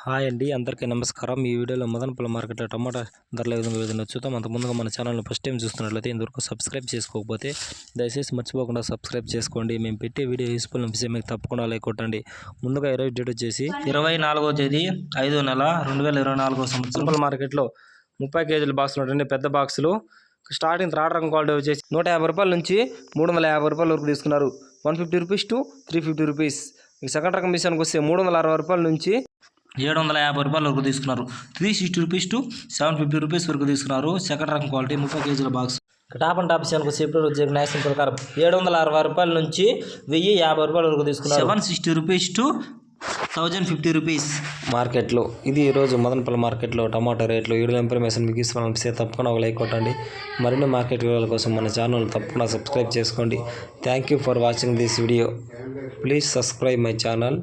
Hi అండి, అందరికీ నమస్కారం. ఈ వీడియోలో మదనపల్లి మార్కెట్లో టమాటా ధరల విధంగా చూద్దాం. అంత ముందుగా మన ఛానల్ని ఫస్ట్ టైం చూస్తున్నట్లయితే ఇంతవరకు సబ్స్క్రైబ్ చేసుకోకపోతే దయచేసి మర్చిపోకుండా సబ్స్క్రైబ్ చేసుకోండి. మేము పెట్టే వీడియో యూస్ఫుల్ అనిపిస్తే మీకు తప్పకుండా లైక్ కొట్టండి. ముందుగా ఈరోజు డేట్ వచ్చేసి 24వ తేదీ 5వ నెల 2024 సంవత్సరం. మార్కెట్లో 30 కేజీల బాక్సులు ఉంటాయండి. పెద్ద బాక్సులు స్టార్టింగ్ థర్డ్ రకం క్వాలిటీ వచ్చేసి 150 రూపాయల నుంచి 350 రూపాయల వరకు తీసుకున్నారు. 150 రూపీస్ టు 350 రూపీస్. సెకండ్ రకం విషయానికి వస్తే 360 రూపాయల నుంచి 750 రూపాయల వరకు తీసుకున్నారు. 360 రూపీస్ టు 750 రూపీస్ వరకు తీసుకున్నారు. సెకండ్ రకం క్వాలిటీ 30 కేజీల బాక్స్. టాప్ అండ్ టాప్ విషయానికి వస్తే ఇప్పుడు న్యాసం ప్రకారం 760 రూపాయల నుంచి 1050 రూపాయల వరకు తీసుకున్నారు. 760 రూపీస్ టు 1050 రూపీస్ మార్కెట్లో. ఇది ఈరోజు మదనపల్లి మార్కెట్లో టమాటా రేట్లు. వీడియో ఇన్ఫర్మేషన్ మీకు ఇస్తే తప్పకుండా ఒక లైక్ కొట్టండి. మరిన్ని మార్కెట్ వివరాల కోసం మన ఛానల్ తప్పకుండా సబ్స్క్రైబ్ చేసుకోండి. Thank you for watching this video. Please subscribe my channel.